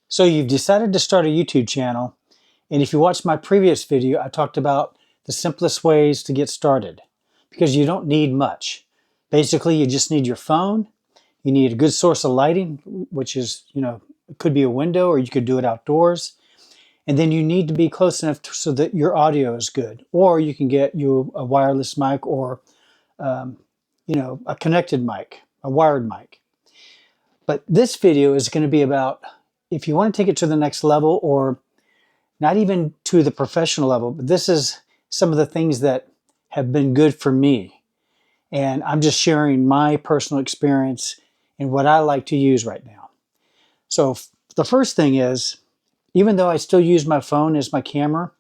So you've decided to start a YouTube channel, and if you watched my previous video, I talked about the simplest ways to get started because you don't need much. Basically, you just need your phone, you need a good source of lighting, which is, it could be a window or you could do it outdoors. And then you need to be close enough so that your audio is good, or you can get you a wireless mic or, um, a connected mic, a wired mic. But this video is going to be about if you want to take it to the next level, or not even to the professional level, but this is some of the things that have been good for me. And I'm just sharing my personal experience and what I like to use right now. So the first thing is, even though I still use my phone as my camera,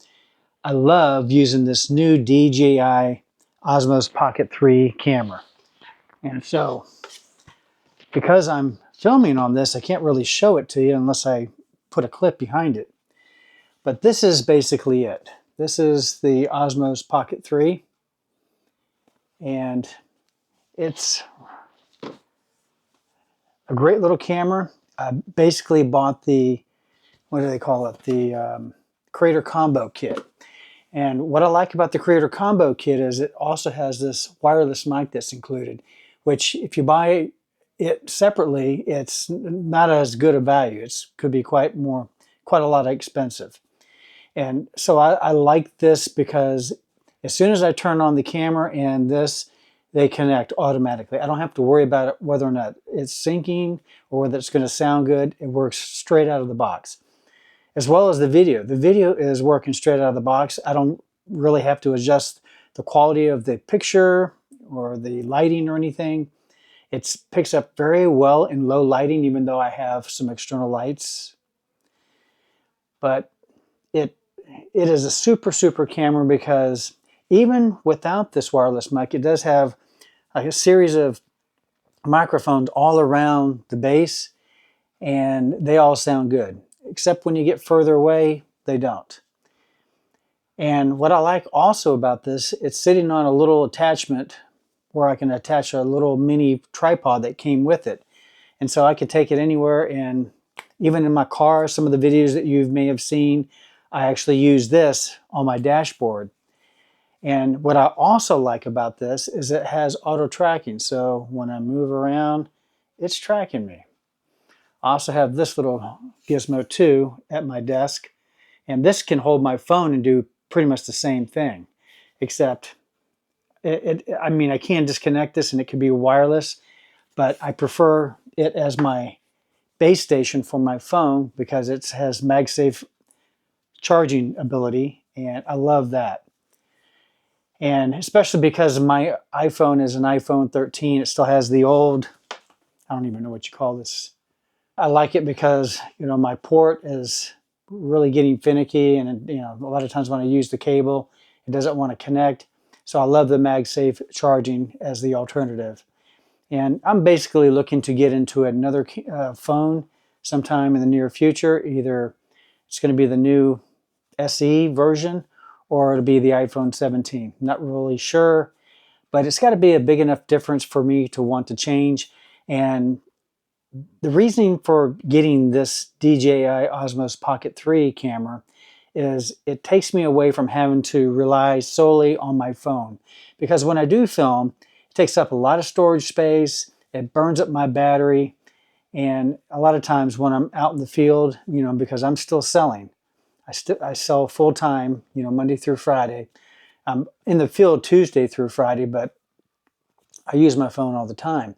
I love using this new DJI Osmo Pocket 3 camera. And so, because I'm filming on this, I can't really show it to you unless I put a clip behind it. But this is basically it. This is the Osmo Pocket 3. And it's a great little camera. I basically bought the, what do they call it? The Creator Combo Kit. And what I like about the Creator Combo Kit is it also has this wireless mic that's included, which if you buy it separately, it's not as good a value. It could be quite a lot expensive. And so I like this because as soon as I turn on the camera and this, they connect automatically. I don't have to worry about it, whether or not it's syncing or whether it's going to sound good. It works straight out of the box. As well as the video. The video is working straight out of the box. I don't really have to adjust the quality of the picture or the lighting or anything. It picks up very well in low lighting, even though I have some external lights. But it is a super camera because even without this wireless mic, it does have a series of microphones all around the base, and they all sound good. Except when you get further away, they don't. And what I like also about this, it's sitting on a little attachment where I can attach a little mini tripod that came with it. And so I could take it anywhere, and even in my car, some of the videos that you may have seen, I actually use this on my dashboard. And what I also like about this is it has auto tracking. So when I move around, it's tracking me. I also have this little gizmo too at my desk, and this can hold my phone and do pretty much the same thing, except I can disconnect this and it can be wireless, but I prefer it as my base station for my phone because it has MagSafe charging ability, and I love that. And especially because my iPhone is an iPhone 13, it still has the old, I don't even know what you call this. I like it because, my port is really getting finicky, and, a lot of times when I use the cable, it doesn't want to connect. So I love the MagSafe charging as the alternative. And I'm basically looking to get into another phone sometime in the near future. Either it's going to be the new SE version or it'll be the iPhone 17. Not really sure, but it's got to be a big enough difference for me to want to change. And the reasoning for getting this DJI Osmo Pocket 3 camera is it takes me away from having to rely solely on my phone. Because when I do film, it takes up a lot of storage space, it burns up my battery, and a lot of times when I'm out in the field, because I'm still selling, I sell full-time, Monday through Friday. I'm in the field Tuesday through Friday, but I use my phone all the time.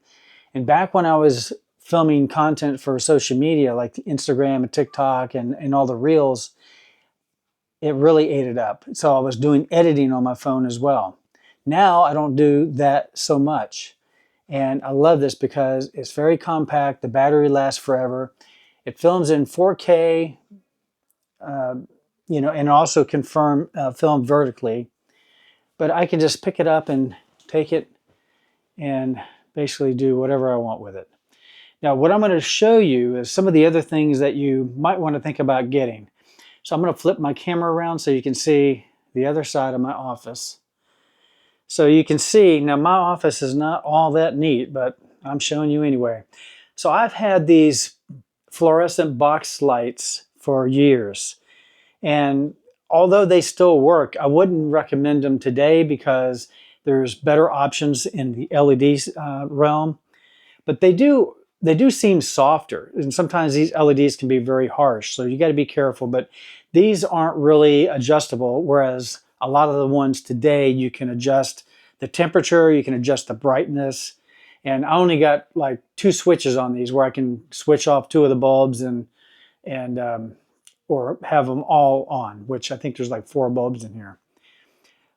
And back when I was filming content for social media like Instagram and TikTok and all the reels, it really ate it up. So I was doing editing on my phone as well. Now I don't do that so much. And I love this because it's very compact. The battery lasts forever. It films in 4K, and also can film vertically. But I can just pick it up and take it and basically do whatever I want with it. Now, what I'm going to show you is some of the other things that you might want to think about getting. So I'm going to flip my camera around so you can see the other side of my office. So you can see, now my office is not all that neat, but I'm showing you anyway. So I've had these fluorescent box lights for years. And although they still work, I wouldn't recommend them today because there's better options in the LED realm. But they do seem softer, and sometimes these LEDs can be very harsh, so you got to be careful. But these aren't really adjustable, whereas a lot of the ones today you can adjust the temperature, you can adjust the brightness. And I only got like 2 switches on these where I can switch off 2 of the bulbs and or have them all on, which I think there's like 4 bulbs in here.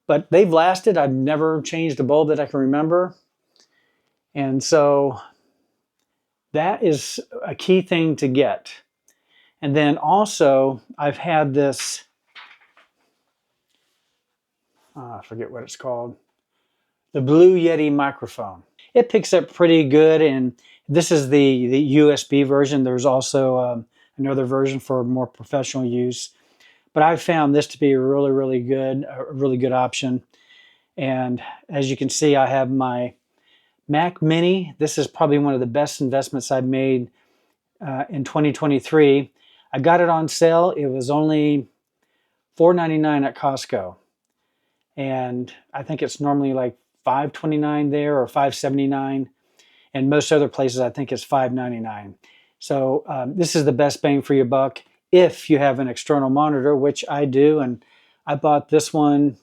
But they've lasted. I've never changed a bulb that I can remember. And so that is a key thing to get. And then also I've had this, I forget what it's called, the Blue Yeti microphone. It picks up pretty good, and this is the USB version. There's also another version for more professional use. But I've found this to be a really good option. And as you can see, I have my Mac Mini. This is probably one of the best investments I've made in 2023. I got it on sale. It was only $4.99 at Costco. And I think it's normally like $5.29 there or $5.79. And most other places I think it's $5.99. So this is the best bang for your buck if you have an external monitor, which I do. And I bought this one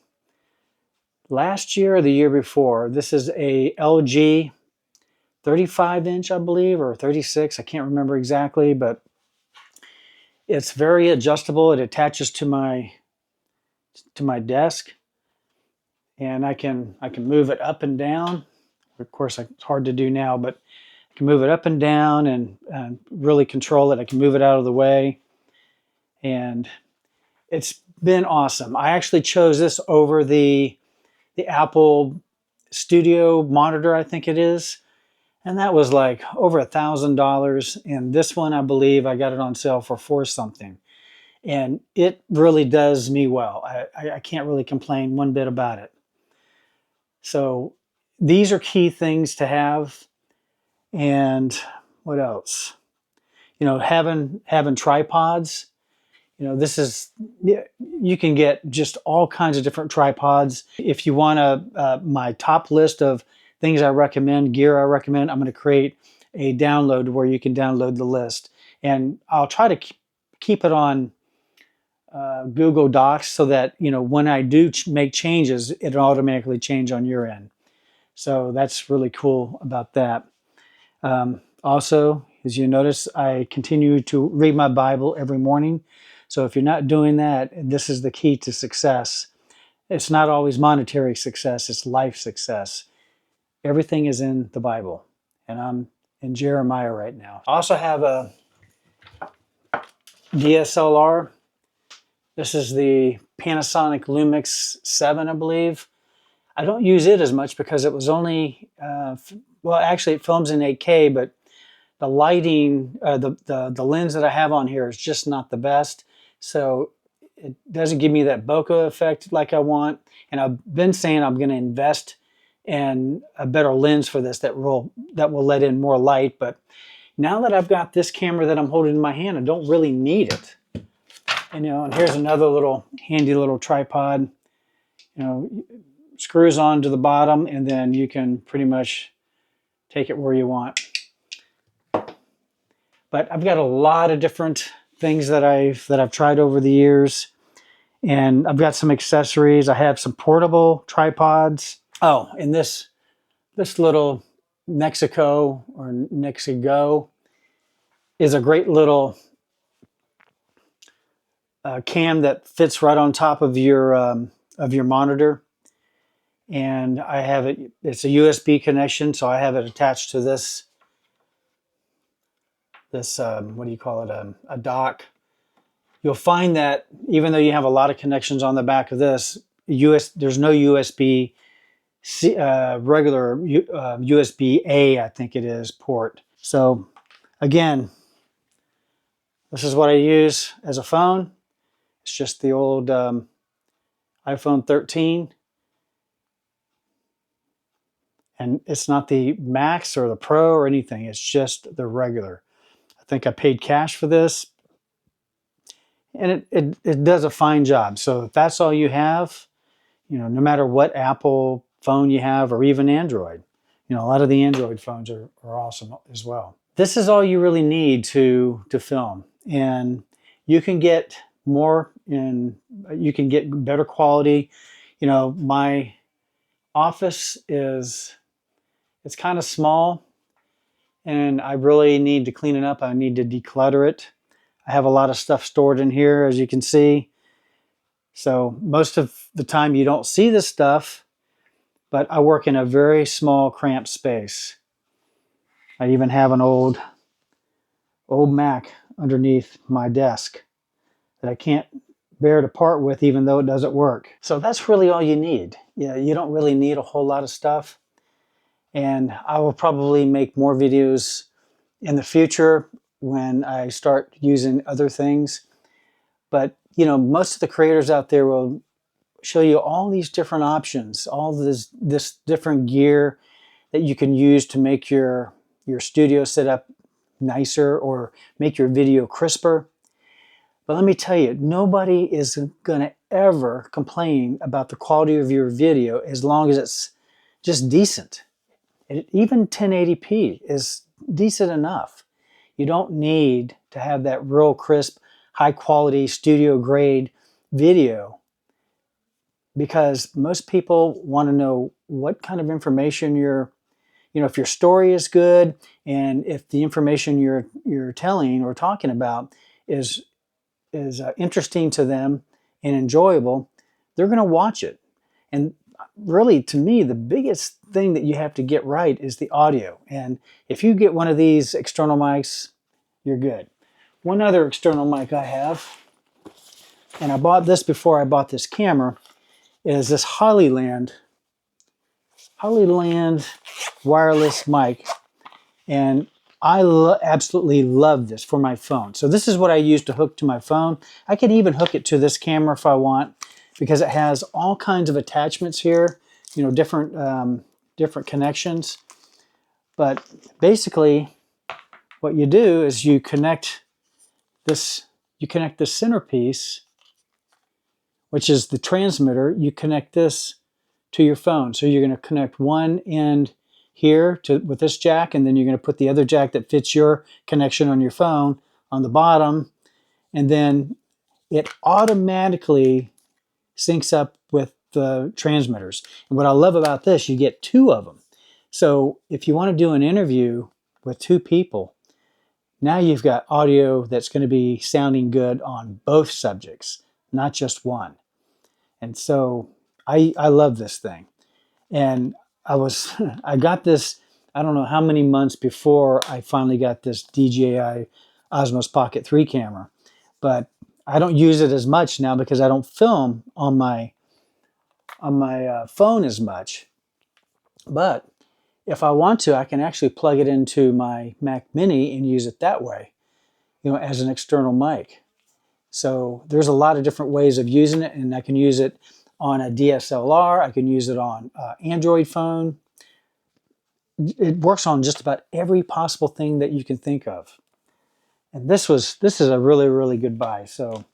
last year or the year before. This is a LG 35-inch, I believe, or 36. I can't remember exactly, but it's very adjustable. It attaches to my desk, and I can move it up and down. Of course, it's hard to do now, but I can move it up and down and really control it. I can move it out of the way, and it's been awesome. I actually chose this over the Apple Studio monitor, I think it is. And that was like over $1,000. And this one, I believe I got it on sale for $4 something. And it really does me well. I can't really complain one bit about it. So these are key things to have. And what else? You know, having tripods. You know, this is, you can get just all kinds of different tripods. If you want my top list of things I recommend, gear I recommend, I'm going to create a download where you can download the list. And I'll try to keep it on Google Docs so that, you know, when I do make changes, it'll automatically change on your end. So that's really cool about that. Also, as you notice, I continue to read my Bible every morning. So if you're not doing that, this is the key to success. It's not always monetary success, it's life success. Everything is in the Bible. And I'm in Jeremiah right now. I also have a DSLR. This is the Panasonic Lumix 7, I believe. I don't use it as much because it was only, well, actually it films in 8K, but the lighting, the lens that I have on here is just not the best. So it doesn't give me that bokeh effect like I want. And I've been saying I'm going to invest in a better lens for this that will let in more light. But now that I've got this camera that I'm holding in my hand, I don't really need it. And, you know, and here's another little handy little tripod. You know, screws on to the bottom, and then you can pretty much take it where you want. But I've got a lot of different things that I've tried over the years, and I've got some accessories. I have some portable tripods. Oh, and this little NexiGo or NexiGo is a great little cam that fits right on top of your monitor. And I have it. It's a USB connection, so I have it attached to this what do you call it, a dock. You'll find that even though you have a lot of connections on the back of this, there's no USB regular USB A, I think it is, port. So again, this is what I use as a phone. It's just the old iPhone 13. And it's not the Max or the Pro or anything. It's just the regular. think I paid cash for this, and it does a fine job. So if that's all you have, no matter what Apple phone you have, or even Android, a lot of the Android phones are awesome as well. This is all you really need to film, and you can get more, and you can get better quality. My office it's kind of small, and I really need to clean it up. I need to declutter it. I have a lot of stuff stored in here, as you can see. So most of the time you don't see this stuff, but I work in a very small, cramped space. I even have an old Mac underneath my desk that I can't bear to part with, even though it doesn't work. So that's really all you need. You don't really need a whole lot of stuff. And I will probably make more videos in the future when I start using other things. But, most of the creators out there will show you all these different options, all this different gear that you can use to make your studio setup nicer or make your video crisper. But let me tell you, nobody is going to ever complain about the quality of your video as long as it's just decent. Even 1080p is decent enough. You don't need to have that real crisp, high quality, studio grade video, because most people want to know what kind of information if your story is good, and if the information you're telling or talking about is interesting to them and enjoyable, they're going to watch it. And really, to me, the biggest thing that you have to get right is the audio. And if you get one of these external mics, you're good. One other external mic I have, and I bought this before I bought this camera, is this Hollyland wireless mic. And I absolutely love this for my phone. So this is what I use to hook to my phone. I can even hook it to this camera if I want, because it has all kinds of attachments here, different connections. But basically, what you do is you connect this centerpiece, which is the transmitter. You connect this to your phone. So you're going to connect one end here with this jack, and then you're going to put the other jack that fits your connection on your phone on the bottom, and then it automatically syncs up with the transmitters. And what I love about this, you get two of them. So if you want to do an interview with two people, now you've got audio that's going to be sounding good on both subjects, not just one. And so I love this thing. And I got this, I don't know how many months before I finally got this DJI Osmo Pocket 3 camera. But I don't use it as much now because I don't film on my phone as much. But if I want to, I can actually plug it into my Mac Mini and use it that way, as an external mic. So there's a lot of different ways of using it, and I can use it on a DSLR. I can use it on Android phone. It works on just about every possible thing that you can think of. And this is a really, really good buy. So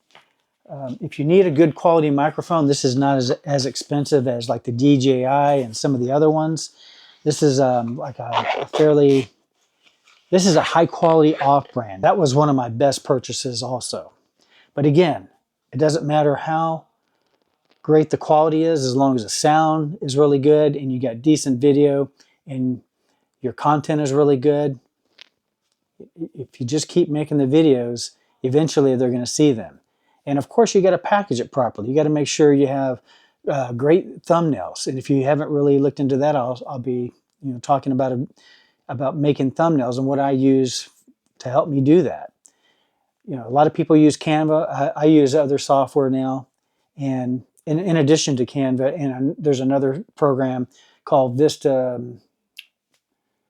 if you need a good quality microphone, this is not as expensive as like the DJI and some of the other ones. This is this is a high quality off brand. That was one of my best purchases also. But again, it doesn't matter how great the quality is, as long as the sound is really good and you got decent video and your content is really good. If you just keep making the videos, eventually they're going to see them. And of course, you got to package it properly. You got to make sure you have great thumbnails. And if you haven't really looked into that, I'll be talking about making thumbnails and what I use to help me do that. A lot of people use Canva. I use other software now, and in addition to Canva, and there's another program called Vista.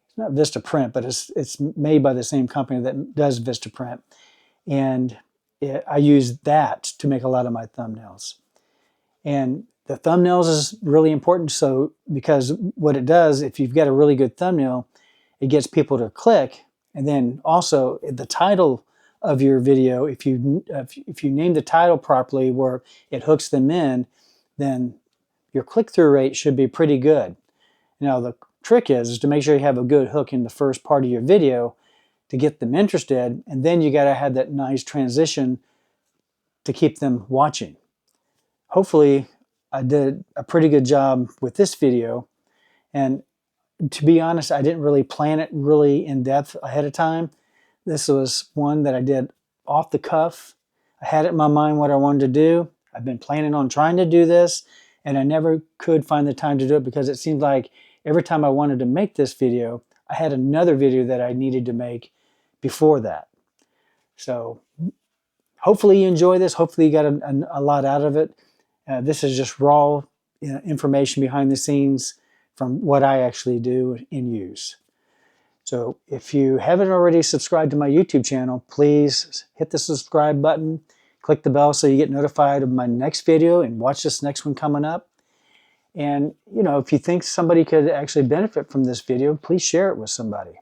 It's not Vista Print, but it's made by the same company that does Vista Print, and I use that to make a lot of my thumbnails. And the thumbnails is really important. So because what it does, if you've got a really good thumbnail, it gets people to click, And then also the title of your video, if you name the title properly where it hooks them in, then your click-through rate should be pretty good. Now the trick is to make sure you have a good hook in the first part of your video to get them interested, and then you got to have that nice transition to keep them watching. Hopefully I did a pretty good job with this video, and to be honest, I didn't really plan it really in depth ahead of time. This was one that I did off the cuff. I had it in my mind what I wanted to do. I've been planning on trying to do this, and I never could find the time to do it because it seemed like every time I wanted to make this video, I had another video that I needed to make before that. So hopefully you enjoy this. Hopefully you got a lot out of it. This is just raw information behind the scenes from what I actually do and use. So if you haven't already subscribed to my YouTube channel, please hit the subscribe button, click the bell so you get notified of my next video and watch this next one coming up. And if you think somebody could actually benefit from this video, please share it with somebody.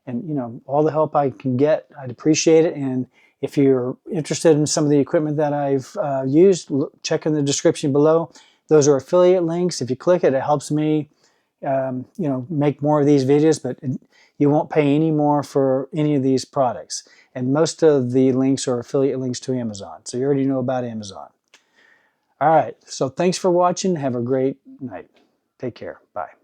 And all the help I can get, I'd appreciate it. And if you're interested in some of the equipment that I've used, check in the description below. Those are affiliate links. If you click it, it helps me make more of these videos, but you won't pay any more for any of these products. And most of the links are affiliate links to Amazon. So you already know about Amazon. All right, so thanks for watching. Have a great night. Take care. Bye.